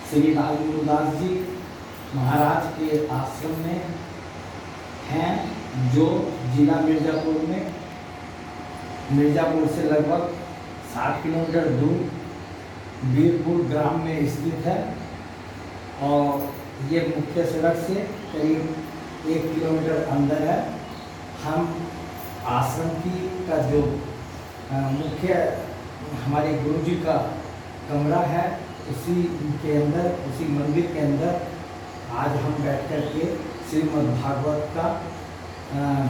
श्री लाल गुरुदास जी महाराज के आश्रम में हैं, जो जिला मिर्ज़ापुर से लगभग 60 किलोमीटर दूर वीरपुर ग्राम में स्थित है। और ये मुख्य सड़क से करीब 1 किलोमीटर अंदर है। हम आश्रम का जो मुख्य हमारे गुरु जी का कमरा है, उसी के अंदर, उसी मंदिर के अंदर आज हम बैठ कर के श्रीमद् भागवत का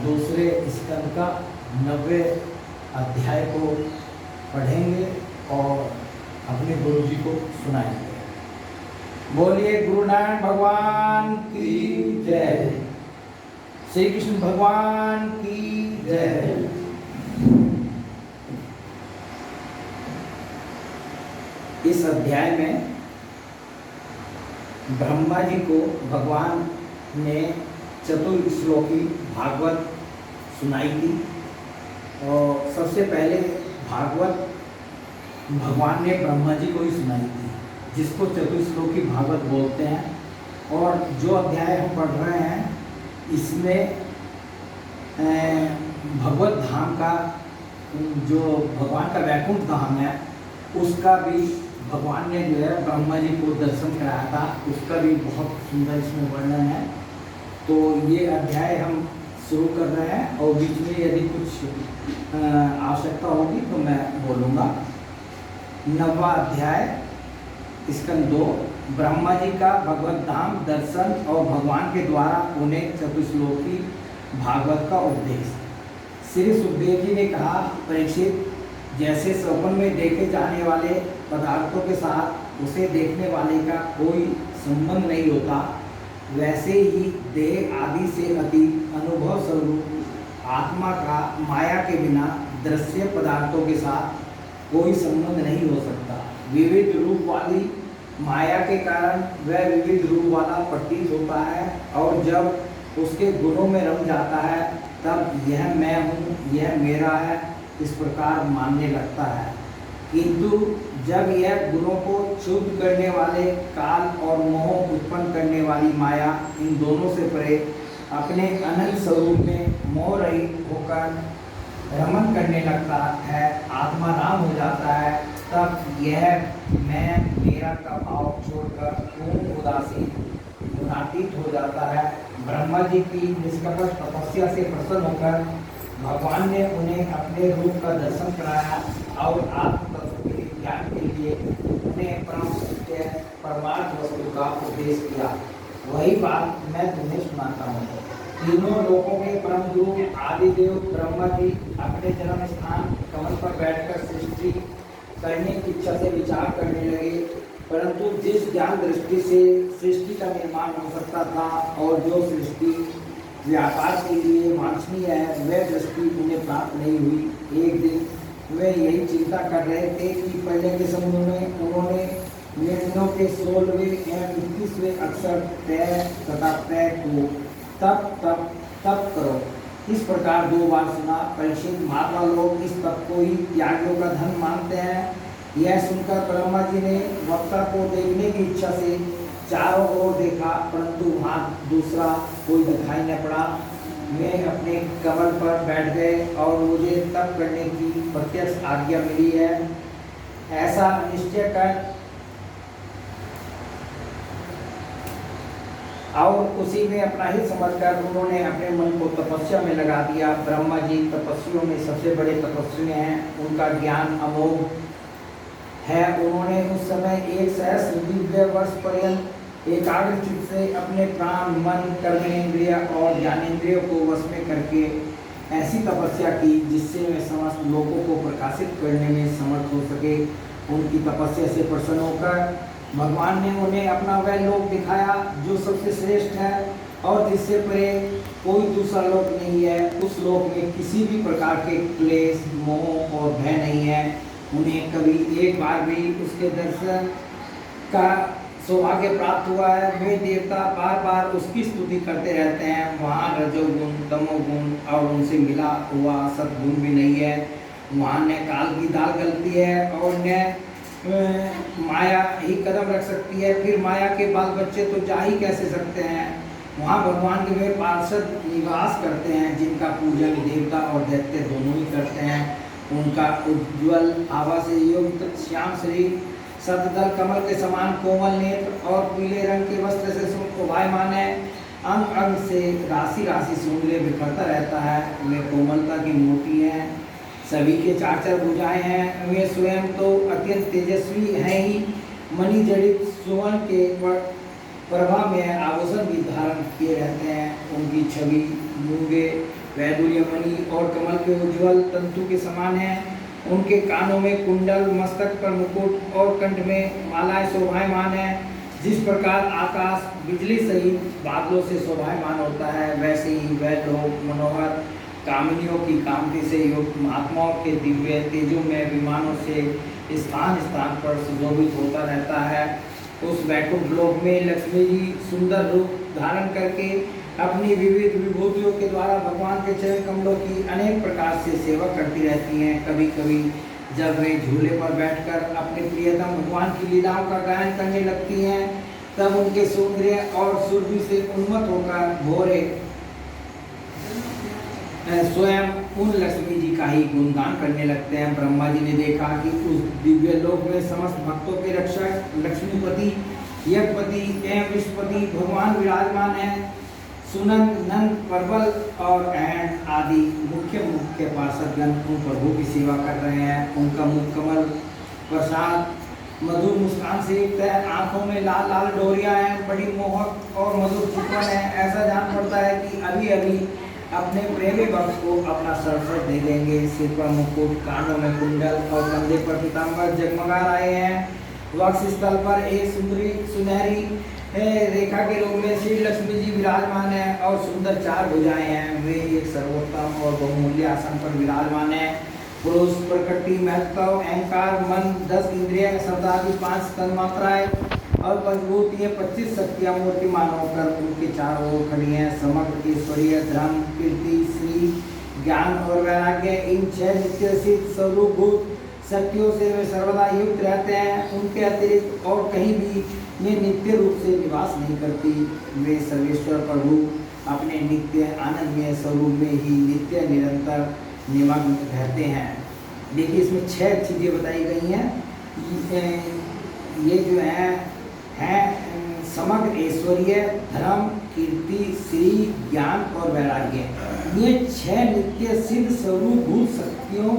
दूसरे स्कंद का 90 अध्याय को पढ़ेंगे और अपने गुरु जी को सुनाएंगे। बोलिए गुरु नारायण भगवान की जय, श्री कृष्ण भगवान की जय। इस अध्याय में ब्रह्मा जी को भगवान ने चतुर्श्लोकी भागवत सुनाई थी। और सबसे पहले भागवत भगवान ने ब्रह्मा जी को ही सुनाई थी, जिसको चतुर्श्लोकी भागवत बोलते हैं। और जो अध्याय हम पढ़ रहे हैं, इसमें भगवत धाम का, जो भगवान का वैकुंठ धाम है, उसका भी भगवान ने जो है ब्रह्मा जी को दर्शन कराया था, उसका भी बहुत सुंदर इसमें वर्णन है। तो ये अध्याय हम शुरू कर रहे हैं और बीच में यदि कुछ आवश्यकता होगी तो मैं बोलूँगा। 9वां अध्याय स्कंद 2, ब्रह्मा जी का भगवत धाम दर्शन और भगवान के द्वारा उन्हें चतुश्लोकी भागवत का उपदेश। श्री सुखदेव जी ने कहा, परीक्षित, जैसे स्वप्न में देखे जाने वाले पदार्थों के साथ उसे देखने वाले का कोई संबंध नहीं होता, वैसे ही देह आदि से अतीत अनुभव स्वरूप आत्मा का माया के बिना दृश्य पदार्थों के साथ कोई संबंध नहीं हो सकता। विविध रूप वाली माया के कारण वह विविध रूप वाला प्रतीत होता है, और जब उसके गुणों में रम जाता है तब यह मैं हूँ, यह मेरा है, इस प्रकार मानने लगता है। किंतु जब यह गुणों को क्षुब्ध करने वाले काल और मोह उत्पन्न करने वाली माया, इन दोनों से परे अपने अनंत स्वरूप में मोह रहित होकर रमन करने लगता है, आत्मा राम हो जाता है, तब यह मैं मेरा का भाव छोड़कर पूर्ण उदासीन गुणातीत हो जाता है। ब्रह्मा जी की निष्कपट तपस्या से प्रसन्न होकर भगवान ने उन्हें अपने रूप का दर्शन कराया और आत्म तत्व के ज्ञान के लिए उन्हें परम सत्य परमार्थ वस्तु का उपदेश किया। वही बात मैं तुम्हें सुनाता हूँ। तीनों लोकों के परम गुरु आदिदेव ब्रह्मा जी अपने जन्म स्थान कमल पर बैठकर सृष्टि करने की इच्छा से विचार करने लगे, परंतु जिस ज्ञान दृष्टि से सृष्टि का निर्माण हो सकता था और जो सृष्टि व्यापार के लिए वांछनीय है, वह दृष्टि उन्हें प्राप्त नहीं हुई। एक दिन वे यही चिंता कर रहे थे कि पहले के समय में उन्होंने निर्णयों के 16वें एवं 21वें अक्षर तय तथा तय को तप करो, इस प्रकार 2 बार सुना। परीक्षित, माता लोग इस तप को ही त्यागियों का धन मानते हैं। यह सुनकर ब्रह्मा जी ने वक्ता को देखने की इच्छा से चारों ओर देखा, परंतु वहाँ दूसरा कोई दिखाई न पड़ा। वे अपने कमल पर बैठ गए और मुझे तप करने की प्रत्यक्ष आज्ञा मिली है, ऐसा निश्चय कर और उसी में अपना ही समझकर उन्होंने अपने मन को तपस्या में लगा दिया। ब्रह्मा जी तपस्वियों में सबसे बड़े तपस्वी हैं, उनका ज्ञान अमोघ है। उन्होंने उस समय 1 सहस्र दिव्य वर्ष पर्यंत एकाग्र चित्त से अपने प्राण, मन, कर्मेंद्रिय और ज्ञानेंद्रियों को वश में करके ऐसी तपस्या की जिससे वे समस्त लोगों को प्रकाशित करने में समर्थ हो सके। उनकी तपस्या से प्रसन्न होकर भगवान ने उन्हें अपना वह लोक दिखाया जो सबसे श्रेष्ठ है और जिससे परे कोई दूसरा लोक नहीं है। उस लोक में किसी भी प्रकार के क्लेश, मोह और भय नहीं है। उन्हें कभी एक बार भी उसके दर्शन का सौभाग्य प्राप्त हुआ है। वे देवता बार बार उसकी स्तुति करते रहते हैं। वहाँ रजोगुण, तमोगुण और उनसे मिला हुआ सद्गुण भी नहीं है। वहाँ न काल की दाल गलती है और न माया ही कदम रख सकती है, फिर माया के बाल बच्चे तो जा ही कैसे सकते हैं। वहाँ भगवान के वे पार्षद निवास करते हैं, जिनका पूजन देवता और दैत्य दोनों ही करते हैं। उनका उज्ज्वल आभा से युक्त श्याम शरीर, सतदल कमल के समान कोमल नेत्र और पीले रंग के वस्त्र से शोभायमान है। अंग अंग से राशि राशि सुंदर बिखरता रहता है। वे कोमलता की मूर्ति हैं, सभी के चार चार भुजाएं हैं। वे स्वयं तो अत्यंत तेजस्वी हैं ही, मणि जड़ित सुवर्ण के प्रभा में आभूषण भी धारण किए रहते हैं। उनकी छवि मूंगे वैदुर्य मणि और कमल के उज्ज्वल तंतु के समान है। उनके कानों में कुंडल, मस्तक पर मुकुट और कंठ में मालाएं शोभायमान है। जिस प्रकार आकाश बिजली सहित बादलों से शोभायमान होता है, वैसे ही वह लोग मनोहर कामिनियों की कामती से युक्त महात्माओं के दिव्य तेजों में विमानों से स्थान स्थान पर सुशोभित होता रहता है। उस वैकुंठ लोक में लक्ष्मी जी सुंदर रूप धारण करके अपनी विविध विभूतियों के द्वारा भगवान के चरण कमलों की अनेक प्रकार से सेवा करती रहती हैं। कभी कभी जब वे झूले पर बैठकर अपने प्रियतम भगवान की लीलाओं का गायन करने लगती हैं, तब उनके सौंदर्य और सुरभि से उन्मत्त होकर भोरे स्वयं उन लक्ष्मी जी का ही गुणगान करने लगते हैं। ब्रह्मा जी ने देखा कि उस दिव्य लोक में समस्त भक्तों के रक्षक लक्ष्मीपति, यज्ञपति एवं विश्वपति भगवान विराजमान हैं। सुनंद, नंद, परबल और ऐन आदि मुख्य मुख्य पार्षदगण उन प्रभु की सेवा कर रहे हैं। उनका मुख कमल प्रसाद मधुर मुस्कान से युक्त है। आंखों में लाल लाल डोरियां हैं, बड़ी मोहक और मधुर चितवन है। ऐसा जान पड़ता है कि अभी अभी अपने प्रेमी भक्त को अपना सरसर दे देंगे। सिर पर मुकुट, कानों में कुंडल और कंधे पर पीताम्बर जगमगा रहे हैं। वक्ष स्थल पर एक सुनहरी रेखा के रूप में श्री लक्ष्मी जी विराजमान है और सुंदर चार भुजाएं हैं। वे एक सर्वोत्तम और बहुमूल्य आसन पर विराजमान है। पुरुष प्रकृति, महत्व, अहंकार, मन, 10 इंद्रिय, शब्दादि 5 तन्मात्राएं और पंचभूतियां 25 शक्तियां मूर्तिमान होकर उनके चारों ओर खड़ी हैं। समग्र ईश्वरीय धर्म, कीर्ति, श्री, ज्ञान और वैराग्य, इन 6 नित्य सिद्ध स्वरूपभूत शक्तियों से वे सर्वदा युक्त रहते हैं। उनके अतिरिक्त और कहीं भी ये नित्य रूप से निवास नहीं करती। वे सर्वेश्वर प्रभु अपने नित्य आनंदमय स्वरूप में ही नित्य निरंतर निमग्न रहते हैं। देखिए इसमें 6 चीज़ें बताई गई हैं। ये जो है समग्र ऐश्वर्य, धर्म, कीर्ति, श्री, ज्ञान और वैराग्य। ये 6 नित्य सिद्ध स्वरूपभूत शक्तियों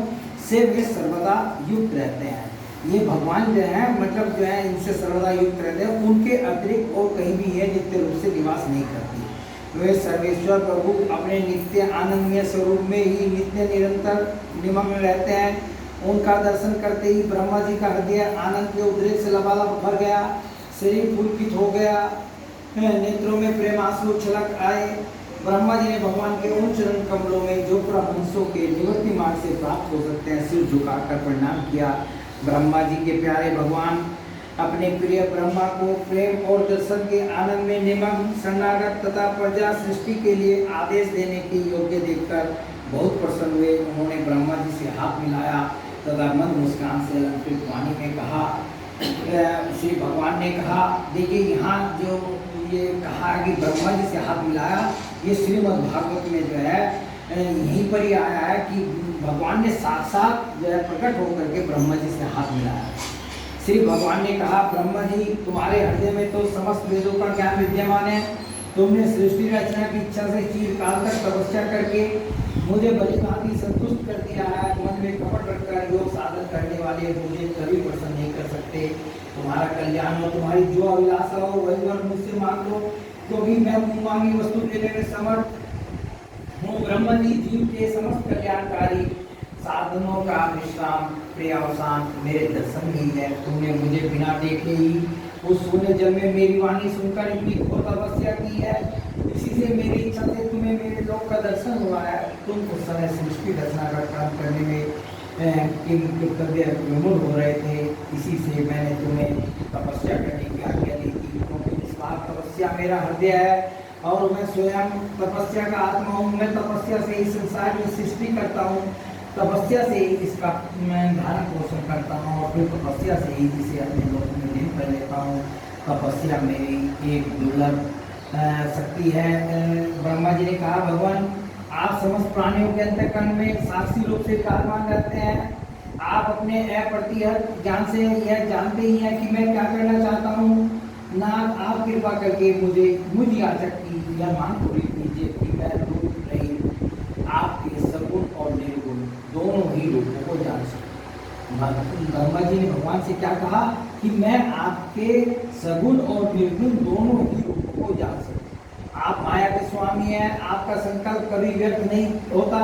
से वे सर्वदा युक्त रहते हैं। ये भगवान जो है मतलब जो है इनसे सर्वदा युक्त रहते हैं। उनके अतिरिक्त और कहीं भी ये नित्य रूप से निवास नहीं करती। वे सर्वेश्वर प्रभु अपने नित्य आनंदमय स्वरूप में ही नित्य निरंतर निमग्न रहते हैं। उनका दर्शन करते ही ब्रह्मा जी का हृदय आनंद के उद्रेक से लबालब भर गया, शरीर पुलकित हो गया, नेत्रों में प्रेमाश्रु छलक आए। ब्रह्मा जी ने भगवान के उन चरण कमलों में जो परमहंसों के निवृत्ति मार्ग से प्राप्त हो सकते हैं सिर झुकाकर प्रणाम किया। ब्रह्मा जी के प्यारे भगवान अपने प्रिय ब्रह्मा को प्रेम और दर्शन के आनंद में निमग्न शरणागत तथा प्रजा सृष्टि के लिए आदेश देने के योग्य देखकर बहुत प्रसन्न हुए। उन्होंने ब्रह्मा जी से हाथ मिलाया तथा मंद मुस्कान से अलंकृत वाणी में कहा, श्री भगवान ने कहा, देखिए यहाँ जो ये कहा कि ब्रह्मा जी से हाथ मिलाया, ये श्रीमद् भागवत में जो है यहीं पर ही आया है कि भगवान ने साक्षात जो है प्रकट होकर के ब्रह्मा जी से हाथ मिलाया। श्री भगवान ने कहा, ब्रह्मा जी तुम्हारे हृदय में तो समस्त वेदों का ज्ञान विद्यमान है। तुमने सृष्टि रचना की इच्छा से चिरकाल तक तपस्या करके मुझे भलीभांति संतुष्ट कर दिया है। मन में कपट रखकर योग साधन करने वाले मुझे कभी प्रसन्न नहीं कर सकते। तुम्हारा कल्याण हो, तुम्हारी जो अभिलाषा हो वही वर मुझसे मांग लो, क्योंकि मैं मुँह मांगी वस्तु देने में समर्थ हूँ। ब्रह्मा जी जीव के समस्त कल्याणकारी साधनों का विश्राम प्रियावसान मेरे दर्शन ही है। तुमने मुझे बिना देखे ही उस शून्य जल में मेरी वाणी सुनकर इतनी घोर तपस्या की है। इसी से मेरी इच्छा से तुम्हें मेरे लोक का दर्शन हुआ है। तुम उस समय सृष्टि रचना का काम करने में कर्तव्य विमुख हो रहे थे, इसी से मैंने तुम्हें तपस्या करने की आज्ञा दी थी। क्योंकि निस्वार्थ तपस्या मेरा हृदय है और मैं स्वयं तपस्या का आत्मा हूँ। मैं तपस्या से इस संसार में सृष्टि करता हूँ तपस्या से ही इसका मैं धारण पोषण करता हूँ और फिर तपस्या से ही इसे अपने लोक में लीन कर लेता हूँ। तपस्या मेरी एक दुर्लभ शक्ति है। ब्रह्मा जी ने कहा, भगवान आप समस्त प्राणियों के अंतःकरण में साक्षी रूप से विराजमान रहते हैं। आप अपने अप्रतिहत ज्ञान से यह जानते ही हैं कि मैं क्या करना चाहता हूँ। नाथ आप कृपा करके मुझ याचक की यह मांग पूरी कीजिए कि मैं रूप रहित आपके सगुण और निर्गुण दोनों ही रूपों को जान सकूं। ब्रह्मा जी ने भगवान से क्या कहा कि मैं आपके सगुण और निर्गुण दोनों ही रूपों को जान सकूं। आप माया के स्वामी हैं, आपका संकल्प कभी व्यर्थ नहीं होता।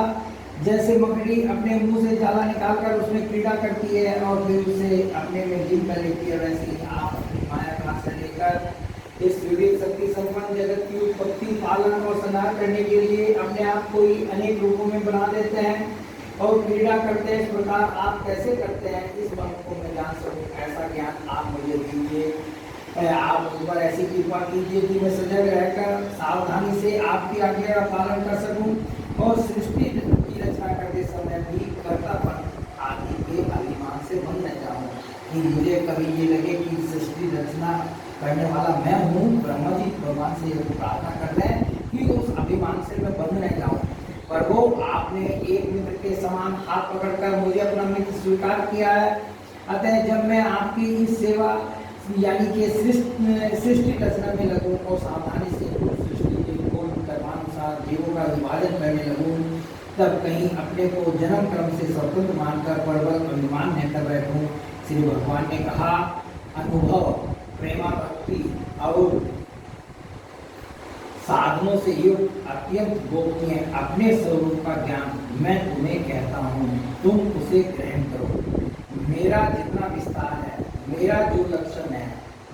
जैसे मकड़ी अपने मुंह से जाला निकालकर उसमें क्रीड़ा करती है और फिर उसे अपने में लीन कर लेती है, वैसे ही आप अपनी माया का आश्रय लेकर इस विवेक शक्ति संपन्न जगत की उत्पत्ति, पालन और संहार करने के लिए अपने आप को ही अनेक रूपों में बना देते हैं और क्रीड़ा करते हैं। इस प्रकार आप कैसे करते हैं, इस बात को मैं जान सकूं, ऐसा ज्ञान आप मुझे दीजिए। आप मुझ पर ऐसी कृपा कीजिए कि मैं सजग रहकर सावधानी से आपकी आज्ञा का पालन कर सकूं और सृष्टि की रचना करते समय भी कर्तापन आदि के अभिमान से बन न जाऊं, कि मुझे कभी ये लगे कि सृष्टि रचना करने वाला मैं हूँ। ब्रह्मा जी भगवान से प्रार्थना कर रहे हैं कि उस अभिमान से मैं बंध न जाऊं। प्रभु आपने एक मित्र के समान हाथ पकड़कर मुझे अपना मित्र स्वीकार किया है, अतः जब मैं आपकी इस सेवा यानी कि सृष्टि रचना में लगूं और सावधानी से सृष्टि के गुण कर्मानुसार जीवों का विभाजन करने लगूं, तब कहीं अपने को जन्म क्रम से स्वतंत्र मानकर प्रबल अभिमान न कर बैठूं। श्री भगवान ने कहा, अनुभव, प्रेमा भक्ति और साधनों से युक्त अत्यंत गोपनीय अपने स्वरूप का ज्ञान मैं तुम्हें कहता हूँ, तुम उसे ग्रहण करो। मेरा जितना विस्तार है, मेरा जो लक्षण है,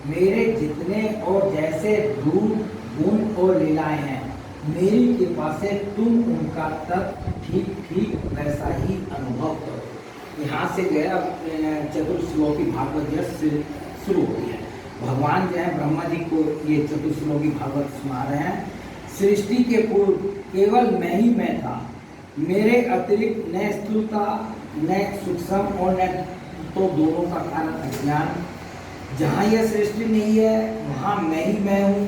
मेरे जितने और जैसे रूप, गुण और लीलाएं हैं, मेरी कृपा से तुम उनका तत्व ठीक ठीक वैसा ही अनुभव करो। यहाँ से गया चतुर्श्लोकी भागवत शुरू होती है। भगवान जो है ब्रह्मा जी को ये चतुर्श्लोकी भागवत सुना रहे हैं। सृष्टि के पूर्व केवल मैं ही मैं था, मेरे अतिरिक्त न स्थूलता न सूक्ष्म और न तो दोनों का कारण अज्ञान। जहाँ यह सृष्टि नहीं है वहाँ मैं ही मैं हूँ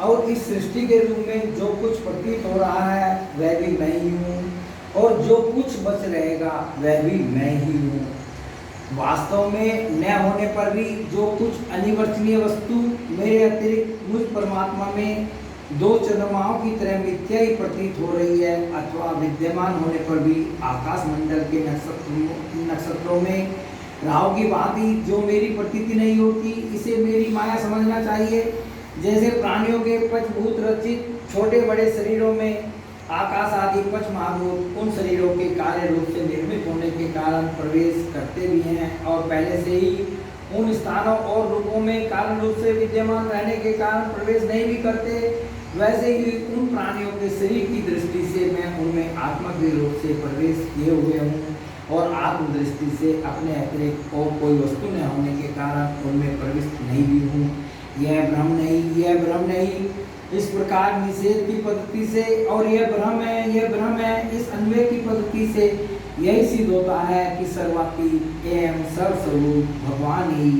और इस सृष्टि के रूप में जो कुछ प्रतीत हो रहा है वह भी मैं ही हूँ और जो कुछ बच रहेगा वह भी मैं ही हूँ। वास्तव में न होने पर भी जो कुछ अनिवर्चनीय वस्तु मेरे अतिरिक्त मुझ परमात्मा में दो चंद्रमाओं की तरह मिथ्या ही प्रतीत हो रही है, अथवा विद्यमान होने पर भी आकाश मंडल के नक्षत्रों में राहु की भांति जो मेरी प्रतीति नहीं होती, इसे मेरी माया समझना चाहिए। जैसे प्राणियों के पंचभूत रचित छोटे बड़े शरीरों में आकाश आदि पंच महाभूत उन शरीरों के कार्य रूप से निर्मित होने के कारण प्रवेश करते भी हैं और पहले से ही उन स्थानों और रूपों में कारण रूप से विद्यमान रहने के कारण प्रवेश नहीं भी करते, वैसे ही उन प्राणियों के शरीर की दृष्टि से मैं उनमें आत्मक रूप से प्रवेश किए हुए हूँ और आत्म दृष्टि से अपने अतिरिक्त और कोई वस्तु न होने के कारण उनमें प्रविष्ट नहीं भी हूँ। यह भ्रम नहीं, यह भ्रम नहीं, इस प्रकार निषेध की पद्धति से और यह भ्रम है, यह भ्रम है, इस अन्वय की पद्धति से यही सिद्ध होता है कि सर्वात्मिक एवं सर्वस्वरूप भगवान ही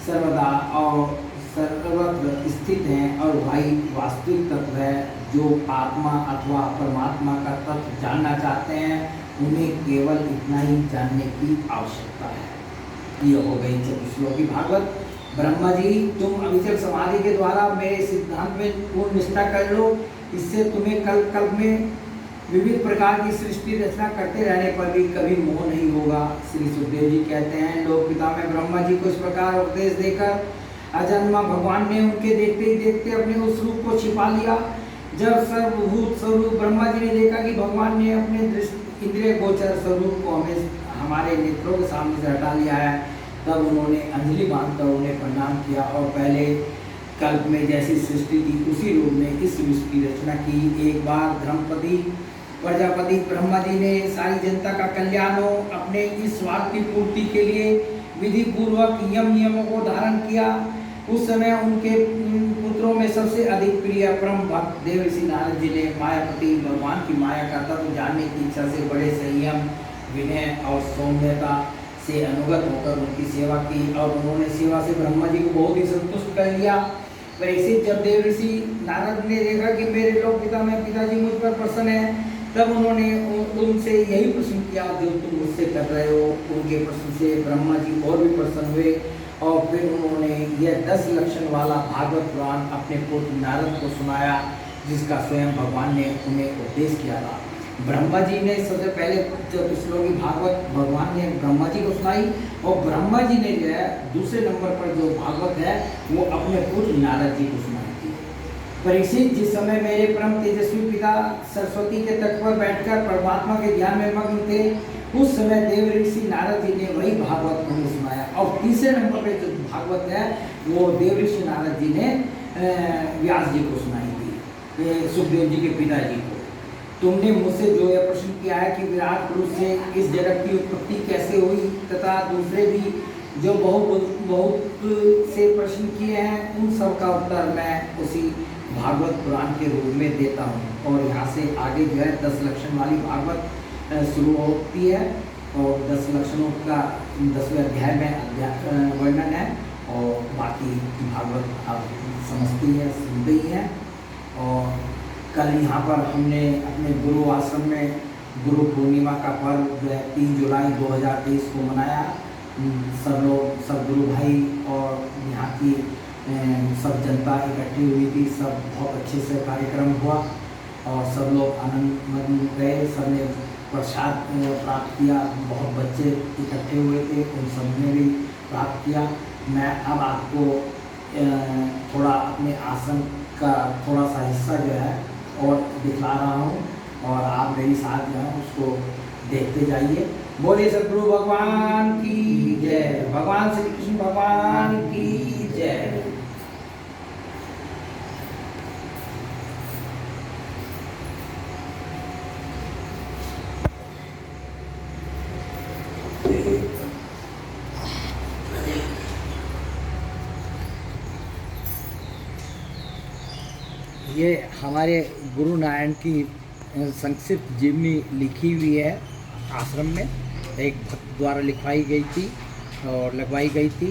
सर्वदा और सर्वत्र स्थित हैं और वही वास्तविक तत्व है। जो आत्मा अथवा परमात्मा का तत्व जानना चाहते हैं उन्हें केवल इतना ही जानने की आवश्यकता है। ये हो गई चतुर्श्लोकी भागवत। ब्रह्मा जी तुम अविचल समाधि के द्वारा मेरे सिद्धांत में पूर्ण निष्ठा कर लो, इससे तुम्हें कल्प कल्प में विविध प्रकार की सृष्टि रचना करते रहने पर भी कभी मोह नहीं होगा। श्री सुखदेव जी कहते हैं, लोक पिता में ब्रह्मा जी को इस प्रकार उपदेश देकर अजन्मा भगवान ने उनके देखते ही देखते अपने उस रूप को छिपा लिया। जब सर्वभूत स्वरूप ब्रह्मा जी ने देखा कि भगवान ने अपने इंद्रिय गोचर स्वरूप को हमें हमारे नेत्रों के सामने से हटा लिया है, तब उन्होंने अंजलि बांधकर उन्हें प्रणाम किया और पहले कल्प में जैसी सृष्टि थी उसी रूप में इस विश्व की रचना की। एक बार धर्मपति प्रजापति ब्रह्मा जी ने सारी जनता का कल्याण हो अपने इस स्वार्थ की पूर्ति के लिए विधि पूर्वक यम नियमों को धारण किया। उस समय उनके पुत्रों में सबसे अधिक प्रिय परम भक्त देव ऋषि नारद जी ने मायापति भगवान की माया का तत्व जानने की इच्छा से बड़े संयम विनय और सौम्यता से अनुगत होकर उनकी सेवा की और उन्होंने सेवा से ब्रह्मा जी को बहुत ही संतुष्ट कर लिया। वैसे जब देव ऋषि नारद ने देखा कि मेरे लोक पिता में पिताजी मुझ पर प्रसन्न है, तब उन्होंने उनसे यही प्रश्न किया जो तुम मुझसे कर रहे हो। उनके प्रश्न से ब्रह्मा जी और भी प्रसन्न हुए और फिर उन्होंने यह 10 लक्षण वाला भागवत पुराण अपने पुत्र नारद को सुनाया, जिसका स्वयं भगवान ने उन्हें उपदेश किया था। ब्रह्मा जी ने सबसे पहले जब श्लोकी भागवत भगवान ने ब्रह्मा जी को सुनाई और ब्रह्मा जी ने जो है दूसरे नंबर पर जो भागवत है वो अपने पुत्र नारद जी को सुनाई थी। परीक्षित, जिस समय मेरे परम तेजस्वी पिता सरस्वती के तट पर बैठकर परमात्मा के ध्यान में मग्न थे, उस समय देव ऋषि नारद जी ने वही भागवत उन्हें सुनाया। और तीसरे नंबर पर जो भागवत है वो देव ऋषि नारद जी ने व्यास जी को सुनाई थी, सुखदेव जी के पिताजी को। तुमने मुझसे जो यह प्रश्न किया है कि विराट पुरुष से इस जगत की उत्पत्ति कैसे हुई, तथा दूसरे भी जो बहुत से प्रश्न किए हैं, उन सब का उत्तर मैं उसी भागवत पुराण के रूप में देता हूँ। और यहाँ से आगे जो है 10 लक्षण वाली भागवत शुरू होती है और 10 लक्षणों का 10वें अध्याय में वर्णन है और बाकी भागवत आप समझते ही हैं, सुनते ही हैं। और कल यहाँ पर हमने अपने गुरु आश्रम में गुरु पूर्णिमा का पर्व जो है 3 जुलाई 2023 को मनाया। सब लोग, सब गुरु भाई और यहाँ की सब जनता इकट्ठी हुई थी। सब बहुत अच्छे से कार्यक्रम हुआ और सब लोग आनंद गए। सब ने प्रसाद प्राप्त किया। बहुत बच्चे इकट्ठे हुए थे, उन सब ने भी प्राप्त किया। मैं अब आपको थोड़ा अपने आश्रम का थोड़ा सा हिस्सा जो है और दिखला रहा हूँ और आप मेरी साथ जो है उसको देखते जाइए। बोले सद्गुरु भगवान की जय, भगवान श्री कृष्ण भगवान की जय। ये हमारे गुरु नारायण की संक्षिप्त जीवनी लिखी हुई है आश्रम में, एक भक्त द्वारा लिखवाई गई थी और लगवाई गई थी।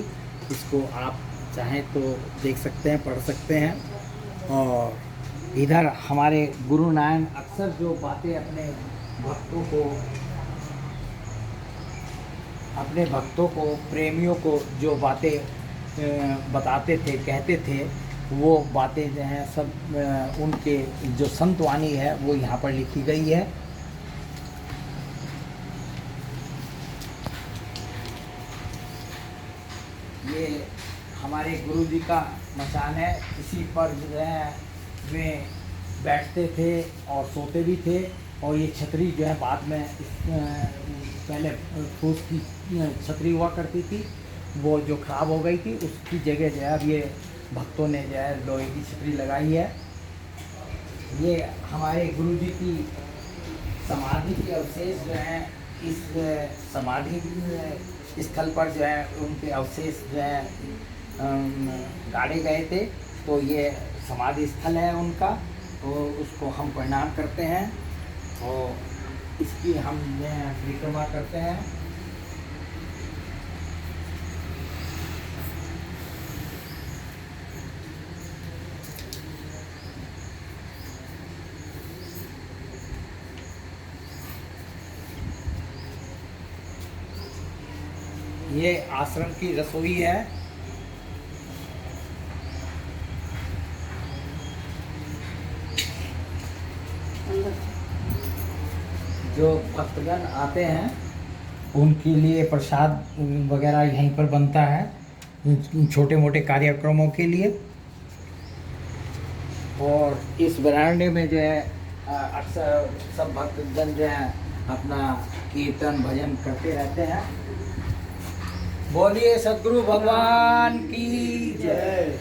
इसको आप चाहें तो देख सकते हैं, पढ़ सकते हैं। और इधर हमारे गुरु नारायण अक्सर जो बातें अपने भक्तों को प्रेमियों को जो बातें बताते थे, कहते थे, वो बातें जो हैं सब उनके जो संत वाणी है वो यहाँ पर लिखी गई है। ये हमारे गुरु जी का मचान है। इसी पर जो है वे बैठते थे और सोते भी थे। और ये छतरी जो है बाद में पहले फूस की छतरी हुआ करती थी, वो जो ख़राब हो गई थी, उसकी जगह जो है अब ये भक्तों ने जो है लोहे की छतरी लगाई है। ये हमारे गुरु जी की समाधि के अवशेष जो हैं इस समाधि स्थल पर जो है उनके अवशेष जो है गाड़े गए थे। तो ये समाधि स्थल है उनका, तो उसको हम प्रणाम करते हैं और इसकी हम परिक्रमा करते हैं। ये आश्रम की रसोई है। जो भक्तगण आते हैं उनके लिए प्रसाद वगैरह यहीं पर बनता है छोटे मोटे कार्यक्रमों के लिए। और इस बरामदे में जो है अक्सर सब भक्तगण जो है अपना कीर्तन भजन करते रहते हैं। बोलिए सद्गुरु भगवान की जय।